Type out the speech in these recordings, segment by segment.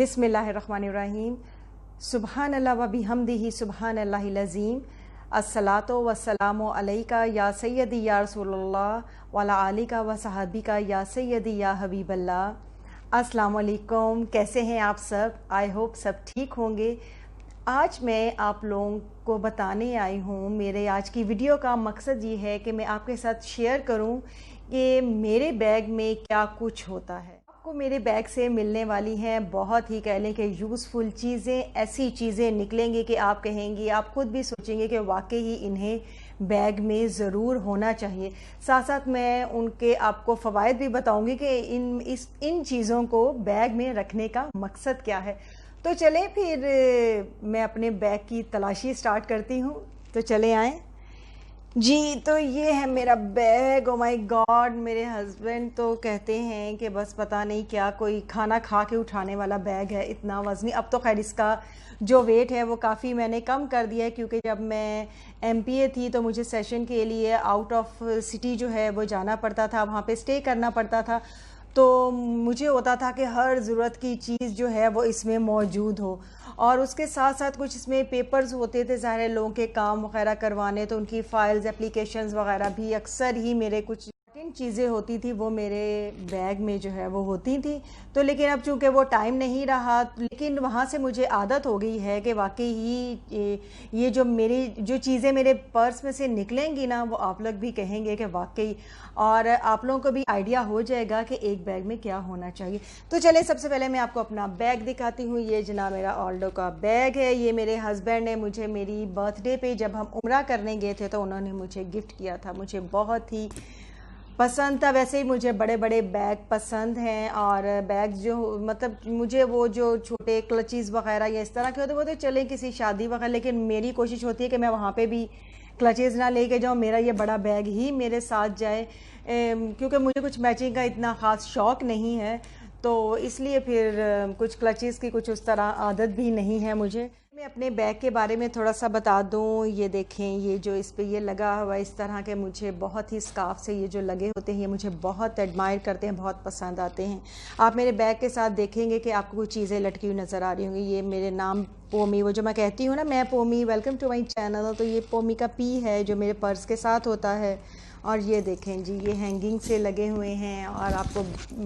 बिस्मिल्लाहिर्रहमानिर्रहीम। सुबहानल्लाह व बिहम्दिही सुबहानल्लाहिल अज़ीम। अस्सलातु वस्सलामु अलैका या सय्यदी या रसूलल्लाह व अला आलिका व सहाबिका या सय्यदी या हबीबल्लाह। अस्सलामु अलैकुम, कैसे हैं आप सब? आई होप सब ठीक होंगे। आज मैं आप लोगों को बताने आई हूँ, मेरे आज की वीडियो का मकसद ये है कि मैं आपके साथ शेयर करूँ कि मेरे बैग में क्या कुछ होता है। आपको मेरे बैग से मिलने वाली हैं बहुत ही कह लें कि यूज़फुल चीज़ें, ऐसी चीज़ें निकलेंगी कि आप कहेंगी, आप खुद भी सोचेंगे कि वाकई ही इन्हें बैग में ज़रूर होना चाहिए। साथ साथ मैं उनके आपको फ़वाइद भी बताऊंगी कि इन चीज़ों को बैग में रखने का मकसद क्या है। तो चलें फिर मैं अपने बैग की तलाशी स्टार्ट करती हूँ। तो चले आएँ जी। तो ये है मेरा बैग। ओ माय गॉड, मेरे हस्बैंड तो कहते हैं कि बस पता नहीं क्या कोई खाना खा के उठाने वाला बैग है, इतना वज़नी। अब तो खैर इसका जो वेट है वो काफ़ी मैंने कम कर दिया है, क्योंकि जब मैं एमपीए थी तो मुझे सेशन के लिए आउट ऑफ सिटी जो है वो जाना पड़ता था, वहाँ पे स्टे करना पड़ता था। तो मुझे होता था कि हर ज़रूरत की चीज़ जो है वो इसमें मौजूद हो, और उसके साथ साथ कुछ इसमें पेपर्स होते थे, ज़ाहिर लोगों के काम वगैरह करवाने, तो उनकी फ़ाइल्स, एप्लीकेशंस वगैरह भी अक्सर ही मेरे कुछ इंपॉर्टेंट चीज़ें होती थी वो मेरे बैग में जो है वो होती थी। तो लेकिन अब चूँकि वो टाइम नहीं रहा, लेकिन वहाँ से मुझे आदत हो गई है कि वाकई ही ये जो मेरी जो चीज़ें मेरे पर्स में से निकलेंगी ना, वो आप लोग भी कहेंगे कि वाकई, और आप लोगों को भी आइडिया हो जाएगा कि एक बैग में क्या होना चाहिए। तो चलें, सबसे पहले मैं आपको अपना बैग दिखाती हूँ। ये जनाब मेरा ऑल्डो का बैग है। ये मेरे हस्बैंड ने मुझे मेरी बर्थडे पे जब हम उम्रा करने गए थे तो उन्होंने मुझे गिफ्ट किया था। मुझे बहुत ही पसंद था। वैसे ही मुझे बड़े बड़े बैग पसंद हैं, और बैग जो मतलब मुझे वो जो छोटे क्लचीज़ वगैरह या इस तरह के होते वो तो चलें किसी शादी वगैरह, लेकिन मेरी कोशिश होती है कि मैं वहाँ पे भी क्लचेज़ ना लेके जाऊँ, मेरा ये बड़ा बैग ही मेरे साथ जाए, क्योंकि मुझे कुछ मैचिंग का इतना ख़ास शौक़ नहीं है, तो इसलिए फिर कुछ क्लचेज़ की कुछ उस तरह आदत भी नहीं है मुझे। मैं अपने बैग के बारे में थोड़ा सा बता दूं। ये देखें, ये जो इस पे ये लगा हुआ इस तरह के, मुझे बहुत ही स्कार्फ से ये जो लगे होते हैं ये मुझे बहुत एडमायर करते हैं, बहुत पसंद आते हैं। आप मेरे बैग के साथ देखेंगे कि आपको कुछ चीज़ें लटकी हुई नज़र आ रही होंगी। ये मेरे नाम पोमी, वो जो मैं कहती हूँ ना, मैं पोमी, वेलकम टू माई चैनल, तो ये पोमी का पी है जो मेरे पर्स के साथ होता है। और ये देखें जी, ये हैंगिंग से लगे हुए हैं, और आपको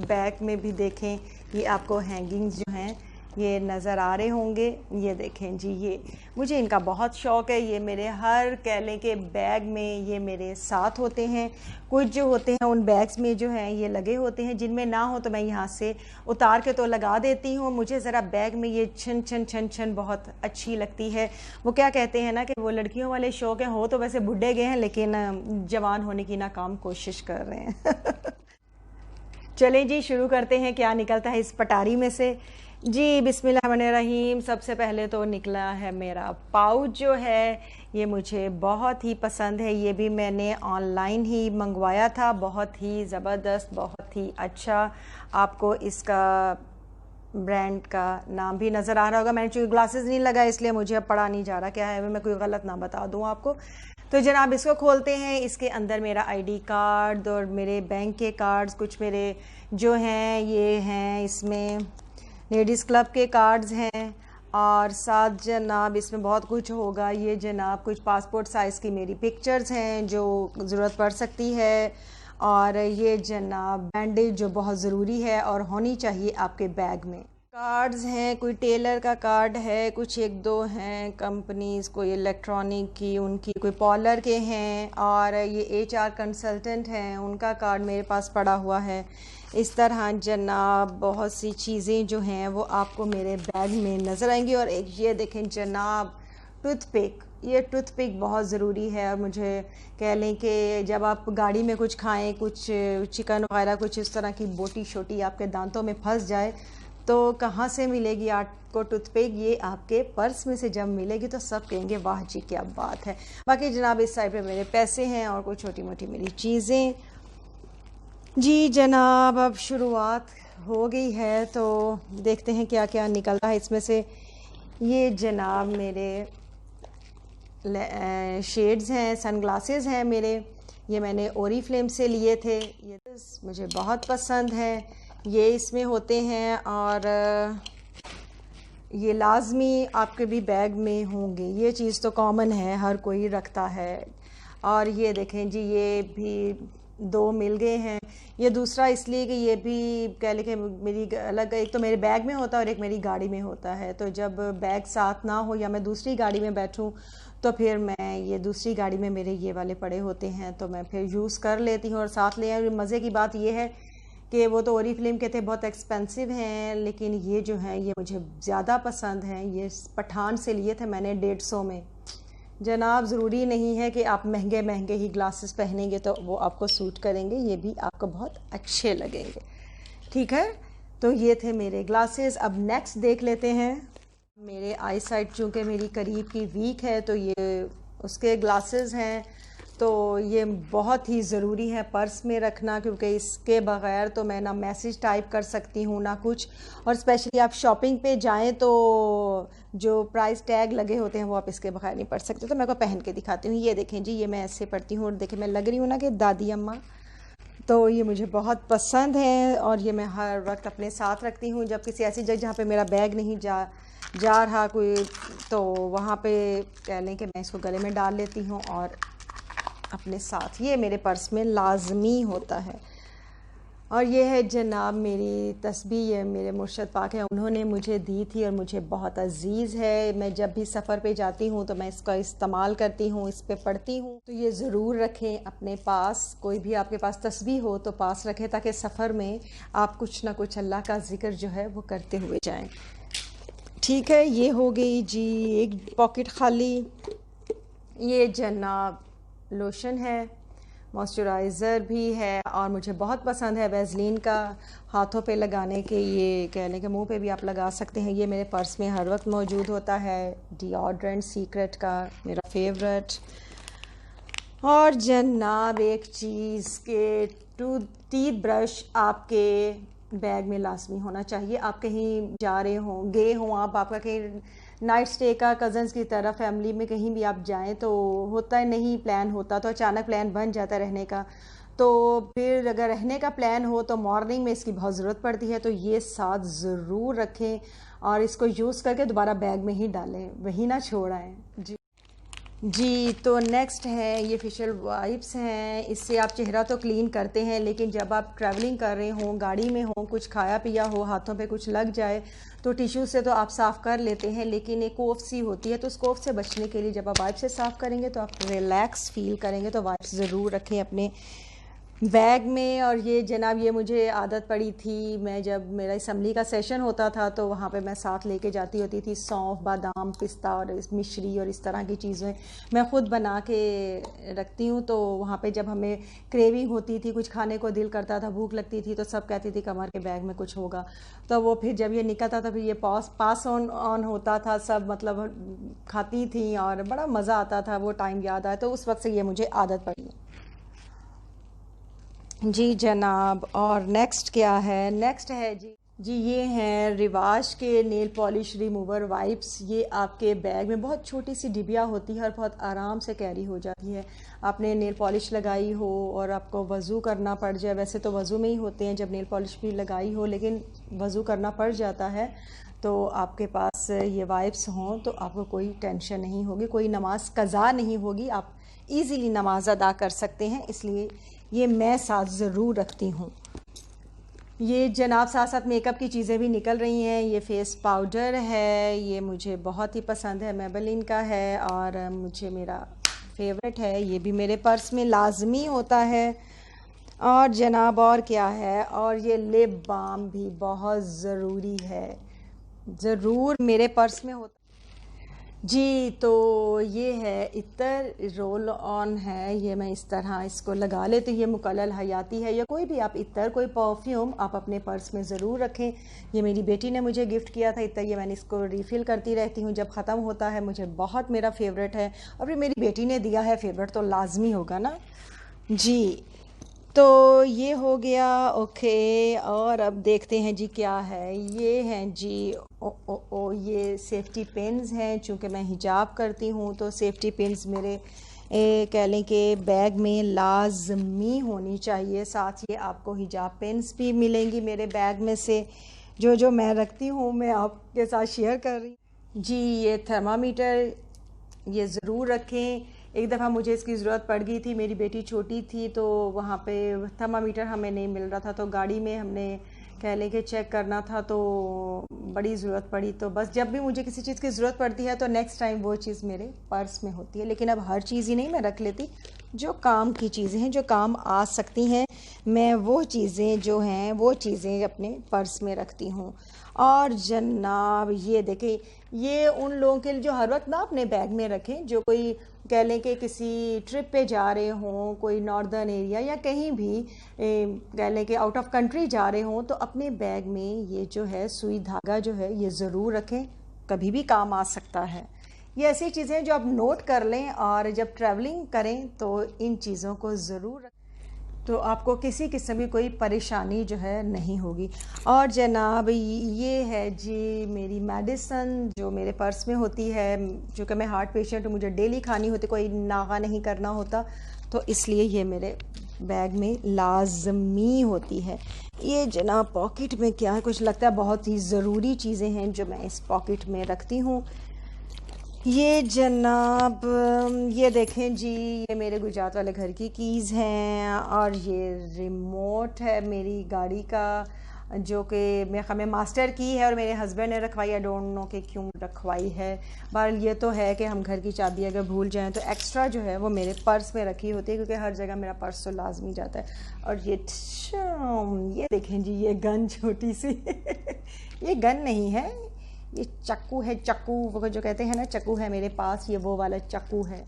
बैग में भी देखें ये आपको हैंगिंग्स जो हैं ये नज़र आ रहे होंगे। ये देखें जी, ये मुझे इनका बहुत शौक़ है। ये मेरे हर कह लें के बैग में ये मेरे साथ होते हैं। कुछ जो होते हैं उन बैग्स में जो हैं ये लगे होते हैं, जिनमें ना हो तो मैं यहाँ से उतार के तो लगा देती हूँ। मुझे ज़रा बैग में ये छन छन छन छन बहुत अच्छी लगती है। वो क्या कहते हैं ना कि वो लड़कियों वाले शौक़ हैं, हो तो वैसे बुढ़े गए हैं लेकिन जवान होने की नाकाम कोशिश कर रहे हैं। चलें जी, शुरू करते हैं क्या निकलता है इस पटारी में से। जी बिस्मिल्लाहिर्रहमानिर्रहीम। सबसे पहले तो निकला है मेरा पाउच जो है, ये मुझे बहुत ही पसंद है। ये भी मैंने ऑनलाइन ही मंगवाया था, बहुत ही ज़बरदस्त, बहुत ही अच्छा। आपको इसका ब्रांड का नाम भी नज़र आ रहा होगा। मैंने चूँकि ग्लासेस नहीं लगाए इसलिए मुझे अब पढ़ा नहीं जा रहा क्या है, मैं कोई गलत ना बता दूँ आपको। तो जनाब इसको खोलते हैं। इसके अंदर मेरा आईडी कार्ड और मेरे बैंक के कार्ड्स, कुछ मेरे जो हैं ये हैं, इसमें लेडीज़ क्लब के कार्ड्स हैं, और साथ जनाब इसमें बहुत कुछ होगा। ये जनाब कुछ पासपोर्ट साइज़ की मेरी पिक्चर्स हैं जो ज़रूरत पड़ सकती है, और ये जनाब बैंडेज जो बहुत ज़रूरी है और होनी चाहिए आपके बैग में। कार्ड्स हैं, कोई टेलर का कार्ड है, कुछ एक दो हैं कंपनीज़, कोई इलेक्ट्रॉनिक की उनकी, कोई पॉलर के हैं, और ये एचआर कंसल्टेंट हैं उनका कार्ड मेरे पास पड़ा हुआ है। इस तरह जनाब बहुत सी चीज़ें जो हैं वो आपको मेरे बैग में नज़र आएंगी। और एक ये देखें जनाब टूथपिक, ये टूथपिक बहुत ज़रूरी है। और मुझे कह लें कि जब आप गाड़ी में कुछ खाएं, कुछ चिकन वगैरह कुछ इस तरह की बोटी शोटी आपके दांतों में फंस जाए तो कहाँ से मिलेगी आपको टूथपिक? ये आपके पर्स में से जब मिलेगी तो सब कहेंगे वाह जी क्या बात है। बाकी जनाब इस साइड पे मेरे पैसे हैं और कुछ छोटी मोटी मेरी चीज़ें। जी जनाब अब शुरुआत हो गई है, तो देखते हैं क्या क्या निकलता है इसमें से। ये जनाब मेरे शेड्स हैं, सनग्लासेस हैं मेरे, ये मैंने ओरीफ्लेम से लिए थे। ये मुझे बहुत पसंद है, ये इसमें होते हैं। और ये लाजमी आपके भी बैग में होंगे, ये चीज़ तो कॉमन है, हर कोई रखता है। और ये देखें जी, ये भी 2 मिल गए हैं। ये दूसरा इसलिए कि ये भी कह लें कि मेरी अलग, एक तो मेरे बैग में होता है और एक मेरी गाड़ी में होता है। तो जब बैग साथ ना हो या मैं दूसरी गाड़ी में बैठूं तो फिर मैं ये दूसरी गाड़ी में मेरे ये वाले पड़े होते हैं तो मैं फिर यूज़ कर लेती हूँ और साथ ले आई। मज़े की बात ये है कि वो तो ओरिफ्लेम के थे, बहुत एक्सपेंसिव हैं, लेकिन ये जो हैं ये मुझे ज़्यादा पसंद हैं। ये पठान से लिए थे मैंने 150 में। जनाब, ज़रूरी नहीं है कि आप महंगे महंगे ही ग्लासेस पहनेंगे तो वो आपको सूट करेंगे, ये भी आपको बहुत अच्छे लगेंगे। ठीक है, तो ये थे मेरे ग्लासेस। अब नेक्स्ट देख लेते हैं। मेरे आई साइट चूँकि मेरी करीब की वीक है तो ये उसके ग्लासेस हैं, तो ये बहुत ही ज़रूरी है पर्स में रखना, क्योंकि इसके बग़ैर तो मैं ना मैसेज टाइप कर सकती हूँ ना कुछ। और स्पेशली आप शॉपिंग पे जाएं तो जो प्राइस टैग लगे होते हैं वो आप इसके बग़ैर नहीं पढ़ सकते। तो मैं को पहन के दिखाती हूँ। ये देखें जी, ये मैं ऐसे पढ़ती हूँ और देखें मैं लग रही हूँ ना कि दादी अम्मा। तो ये मुझे बहुत पसंद है और ये मैं हर वक्त अपने साथ रखती हूँ। जब किसी ऐसी जगह जहाँ पे मेरा बैग नहीं जा रहा कोई, तो वहाँ पे कह लें कि मैं इसको गले में डाल लेती हूँ और अपने साथ, ये मेरे पर्स में लाजमी होता है। और ये है जनाब मेरी तस्बीह, ये मेरे मुर्शद पाक है, उन्होंने मुझे दी थी और मुझे बहुत अजीज़ है। मैं जब भी सफ़र पे जाती हूँ तो मैं इसका इस्तेमाल करती हूँ, इस पे पढ़ती हूँ। तो ये ज़रूर रखें अपने पास, कोई भी आपके पास तस्बीह हो तो पास रखें, ताकि सफ़र में आप कुछ ना कुछ अल्लाह का ज़िक्र जो है वो करते हुए जाएँ। ठीक है, ये हो गई जी एक पॉकेट खाली। ये जनाब लोशन है, मॉइस्चराइज़र भी है और मुझे बहुत पसंद है वैसलीन का, हाथों पे लगाने के, ये कह लें कि मुंह पे भी आप लगा सकते हैं। ये मेरे पर्स में हर वक्त मौजूद होता है। डिओड्रेंट सीक्रेट का मेरा फेवरेट। और जनाब एक चीज़ के टीथ ब्रश आपके बैग में लाजमी होना चाहिए। आप कहीं जा रहे हों, गए हों, आपका कहीं नाइट स्टे का कज़न्स की तरह फैमिली में कहीं भी आप जाएं तो होता है नहीं प्लान होता, तो अचानक प्लान बन जाता है रहने का। तो फिर अगर रहने का प्लान हो तो मॉर्निंग में इसकी बहुत ज़रूरत पड़ती है, तो ये साथ ज़रूर रखें और इसको यूज़ करके दोबारा बैग में ही डालें, वही ना छोड़ाएँ जी। तो नेक्स्ट है ये फेशियल वाइप्स हैं। इससे आप चेहरा तो क्लीन करते हैं, लेकिन जब आप ट्रैवलिंग कर रहे हों, गाड़ी में हों, कुछ खाया पिया हो, हाथों पे कुछ लग जाए तो टिश्यू से तो आप साफ़ कर लेते हैं, लेकिन एक कोफ सी होती है, तो उस कोफ से बचने के लिए जब आप वाइप से साफ़ करेंगे तो आप रिलैक्स फ़ील करेंगे। तो वाइप्स ज़रूर रखें अपने बैग में। और ये जनाब ये मुझे आदत पड़ी थी, मैं जब मेरा असम्बली का सेशन होता था तो वहाँ पे मैं साथ लेके जाती होती थी सौंफ, बादाम, पिस्ता और मिश्री और इस तरह की चीज़ें मैं ख़ुद बना के रखती हूँ। तो वहाँ पे जब हमें क्रेविंग होती थी, कुछ खाने को दिल करता था, भूख लगती थी, तो सब कहती थी कमर के बैग में कुछ होगा। तो वो फिर जब ये निकलता था फिर ये पास ऑन होता था, सब मतलब खाती थी और बड़ा मज़ा आता था। वो टाइम याद आया, तो उस वक्त से ये मुझे आदत पड़ी जी जनाब। और नेक्स्ट क्या है? नेक्स्ट है जी ये हैं रिवाज के नेल पॉलिश रिमूवर वाइप्स। ये आपके बैग में बहुत छोटी सी डिबिया होती है और बहुत आराम से कैरी हो जाती है। आपने नेल पॉलिश लगाई हो और आपको वज़ू करना पड़ जाए, वैसे तो वज़ू में ही होते हैं जब नेल पॉलिश भी लगाई हो, लेकिन वज़ू करना पड़ जाता है, तो आपके पास ये वाइप्स हों तो आपको कोई टेंशन नहीं होगी, कोई नमाज कज़ा नहीं होगी, आप इजीली नमाज अदा कर सकते हैं। इसलिए ये मैं साथ ज़रूर रखती हूँ। ये जनाब साथ साथ मेकअप की चीज़ें भी निकल रही हैं। ये फेस पाउडर है, ये मुझे बहुत ही पसंद है, मेबेलिन का है और मुझे मेरा फेवरेट है। ये भी मेरे पर्स में लाजमी होता है। और जनाब और क्या है? और ये लिप बाम भी बहुत ज़रूरी है, ज़रूर मेरे पर्स में होता जी। तो ये है इत्तर रोल ऑन है, ये मैं इस तरह इसको लगा लेती हूँ। ये मुकल्लल हयाती है या कोई भी आप इत्तर, कोई परफ्यूम आप अपने पर्स में ज़रूर रखें। ये मेरी बेटी ने मुझे गिफ्ट किया था इत्तर, ये मैंने इसको रिफ़िल करती रहती हूँ जब ख़त्म होता है, मुझे बहुत मेरा फेवरेट है। और फिर मेरी बेटी ने दिया है फेवरेट तो लाजमी होगा ना जी। तो ये हो गया ओके। और अब देखते हैं जी क्या है। ये हैं जी ये सेफ्टी पिन्स हैं। चूँकि मैं हिजाब करती हूँ तो सेफ्टी पिन्स मेरे कह लें कि बैग में लाजमी होनी चाहिए। साथ ये आपको हिजाब पिन्स भी मिलेंगी मेरे बैग में से। जो जो मैं रखती हूँ मैं आपके साथ शेयर कर रही हूँ। जी, ये थर्मामीटर ये ज़रूर रखें। एक दफ़ा मुझे इसकी ज़रूरत पड़ गई थी, मेरी बेटी छोटी थी तो वहाँ पे थर्मामीटर हमें नहीं मिल रहा था, तो गाड़ी में हमने कह लें कि चेक करना था, तो बड़ी ज़रूरत पड़ी। तो बस जब भी मुझे किसी चीज़ की ज़रूरत पड़ती है तो नेक्स्ट टाइम वो चीज़ मेरे पर्स में होती है। लेकिन अब हर चीज़ ही नहीं मैं रख लेती, जो काम की चीज़ें हैं, जो काम आ सकती हैं, मैं वो चीज़ें जो हैं वो चीज़ें अपने पर्स में रखती हूँ। और जनाब ये देखें, ये उन लोगों के लिए जो हर वक्त ना अपने बैग में रखें, जो कोई कह लें कि किसी ट्रिप पे जा रहे हों, कोई नॉर्दर्न एरिया या कहीं भी कह लें कि आउट ऑफ कंट्री जा रहे हों, तो अपने बैग में ये जो है सुई धागा जो है ये ज़रूर रखें, कभी भी काम आ सकता है। ये ऐसी चीज़ें जो आप नोट कर लें और जब ट्रैवलिंग करें तो इन चीज़ों को ज़रूर, तो आपको किसी किस्म की कोई परेशानी जो है नहीं होगी। और जनाब ये है जी मेरी मेडिसन जो मेरे पर्स में होती है, जो कि मैं हार्ट पेशेंट हूँ, मुझे डेली खानी होती, कोई नागा नहीं करना होता, तो इसलिए ये मेरे बैग में लाजमी होती है। ये जनाब पॉकेट में क्या है, कुछ लगता है बहुत ही ज़रूरी चीज़ें हैं जो मैं इस पॉकेट में रखती हूँ। ये जनाब ये देखें जी, ये मेरे गुजरात वाले घर की कीज़ हैं और ये रिमोट है मेरी गाड़ी का, जो कि मैं मास्टर की है और मेरे हस्बैंड ने रखवाई, आई डोंट नो कि क्यों रखवाई है। बहरहाल ये तो है कि हम घर की चाबी अगर भूल जाएं तो एक्स्ट्रा जो है वो मेरे पर्स में रखी होती है, क्योंकि हर जगह मेरा पर्स तो लाजमी जाता है। और ये देखें जी, ये गन छोटी सी ये गन नहीं है, ये चक्कू है, चक्कू वो जो कहते हैं ना चक्कू है मेरे पास, ये वो वाला चक्कू है।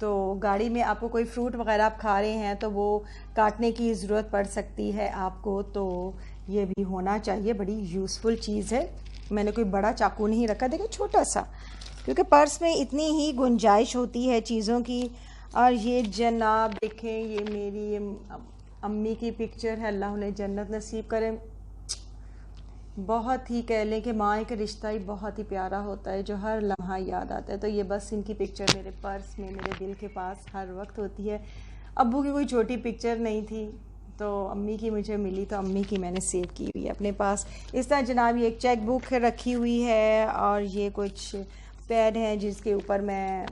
तो गाड़ी में आपको कोई फ्रूट वगैरह आप खा रहे हैं तो वो काटने की ज़रूरत पड़ सकती है आपको, तो ये भी होना चाहिए, बड़ी यूज़फुल चीज़ है। मैंने कोई बड़ा चाकू नहीं रखा, देखो छोटा सा, क्योंकि पर्स में इतनी ही गुंजाइश होती है चीज़ों की। और ये जनाब देखें, ये मेरी अम्मी की पिक्चर है, अल्लाह उन्हें जन्नत नसीब करें। बहुत ही कह लें कि माँ का रिश्ता ही बहुत ही प्यारा होता है, जो हर लम्हा याद आता है। तो ये बस इनकी पिक्चर मेरे पर्स में मेरे दिल के पास हर वक्त होती है। अब्बू की कोई छोटी पिक्चर नहीं थी तो अम्मी की मुझे मिली, तो अम्मी की मैंने सेव की हुई है अपने पास। इस तरह जनाब ये एक चेक बुक रखी हुई है और ये कुछ पैड हैं जिसके ऊपर मैं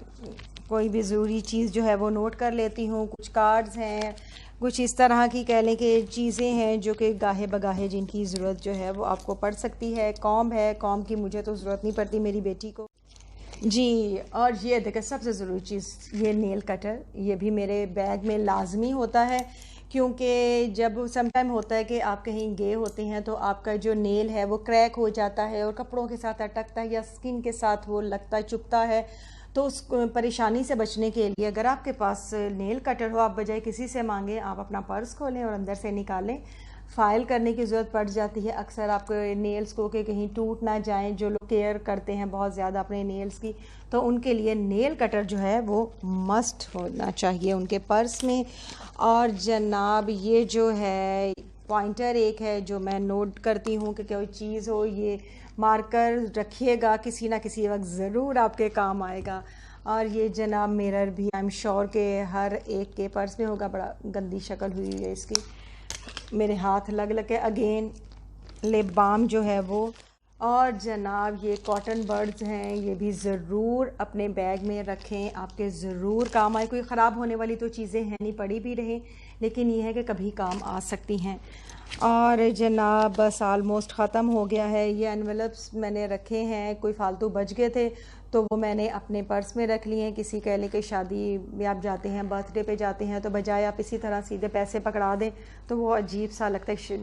कोई भी ज़रूरी चीज़ जो है वो नोट कर लेती हूँ। कुछ कार्ड्स हैं, कुछ इस तरह की कह लें कि चीज़ें हैं जो कि गाहे बगाहे जिनकी ज़रूरत जो है वो आपको पड़ सकती है। कॉम्ब है, कॉम्ब की मुझे तो ज़रूरत नहीं पड़ती, मेरी बेटी को जी। और ये देखें सबसे ज़रूरी चीज़, ये नेल कटर, ये भी मेरे बैग में लाजमी होता है, क्योंकि जब समटाइम होता है कि आप कहीं गए होते हैं तो आपका जो नेल है वो क्रैक हो जाता है और कपड़ों के साथ अटकता है या स्किन के साथ वो लगता है, चुभता है। तो उस परेशानी से बचने के लिए अगर आपके पास नेल कटर हो, आप बजाय किसी से मांगें, आप अपना पर्स खोलें और अंदर से निकालें। फ़ाइल करने की ज़रूरत पड़ जाती है अक्सर आपको नेल्स को, कि कहीं टूट ना जाएं। जो लोग केयर करते हैं बहुत ज़्यादा अपने नेल्स की, तो उनके लिए नेल कटर जो है वो मस्ट होना चाहिए उनके पर्स में। और जनाब ये जो है पॉइंटर एक है जो मैं नोट करती हूँ कि कोई चीज़ हो, ये मार्कर रखिएगा, किसी ना किसी वक्त ज़रूर आपके काम आएगा। और ये जनाब मिरर भी आई एम श्योर के हर एक के पर्स में होगा। बड़ा गंदी शक्ल हुई है इसकी, मेरे हाथ लग लग के। अगेन लिप बाम जो है वो। और जनाब ये कॉटन बर्ड्स हैं, ये भी ज़रूर अपने बैग में रखें, आपके ज़रूर काम आए। कोई ख़राब होने वाली तो चीज़ें हैं नहीं, पड़ी भी रहें, लेकिन ये है कि कभी काम आ सकती हैं। और जनाब बस आलमोस्ट ख़त्म हो गया है। ये एनवेलप्स मैंने रखे हैं, कोई फालतू बच गए थे तो वो मैंने अपने पर्स में रख लिए हैं। किसी कह लें कि शादी में आप जाते हैं, बर्थडे पे जाते हैं, तो बजाय आप इसी तरह सीधे पैसे पकड़ा दें तो वो अजीब सा लगता है।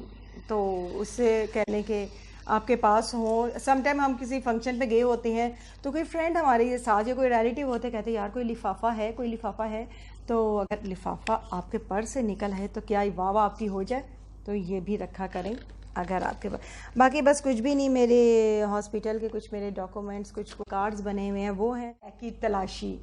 तो उससे कह लें कि आपके पास हो। समटाइम हम किसी फंक्शन पे गए होते हैं तो कोई फ्रेंड हमारे साथ या कोई रिलेटिव होते, कहते यार कोई लिफाफा है, कोई लिफाफा है। तो अगर लिफाफा आपके पर्स से निकल है तो क्या वाह वाह आपकी हो जाए, तो ये भी रखा करें अगर आपके पास। बाकी बस कुछ भी नहीं, मेरे हॉस्पिटल के कुछ मेरे डॉक्यूमेंट्स, कुछ कार्ड्स बने हुए हैं, वो हैं की तलाशी।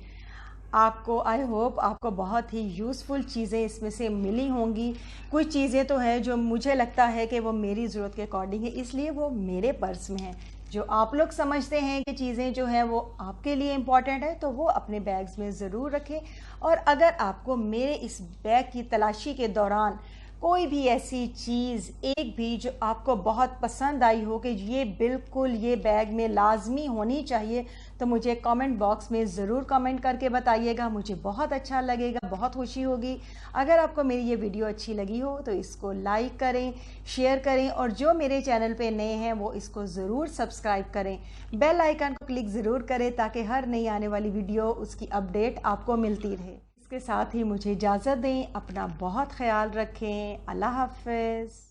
आपको आई होप आपको बहुत ही यूज़फुल चीज़ें इसमें से मिली होंगी। कुछ चीज़ें तो हैं जो मुझे लगता है कि वो मेरी ज़रूरत के अकॉर्डिंग है, इसलिए वो मेरे पर्स में है। जो आप लोग समझते हैं कि चीज़ें जो हैं वो आपके लिए इम्पॉर्टेंट है तो वो अपने बैग्स में ज़रूर रखें। और अगर आपको मेरे इस बैग की तलाशी के दौरान कोई भी ऐसी चीज़ एक भी जो आपको बहुत पसंद आई हो कि ये बिल्कुल ये बैग में लाजमी होनी चाहिए, तो मुझे कमेंट बॉक्स में ज़रूर कमेंट करके बताइएगा। मुझे बहुत अच्छा लगेगा, बहुत खुशी होगी। अगर आपको मेरी ये वीडियो अच्छी लगी हो तो इसको लाइक करें, शेयर करें, और जो मेरे चैनल पे नए हैं वो इसको ज़रूर सब्सक्राइब करें। बेल आइकन को क्लिक ज़रूर करें ताकि हर नई आने वाली वीडियो उसकी अपडेट आपको मिलती रहे। इसके साथ ही मुझे इजाज़त दें। अपना बहुत ख्याल रखें। अल्लाह हाफ़िज़।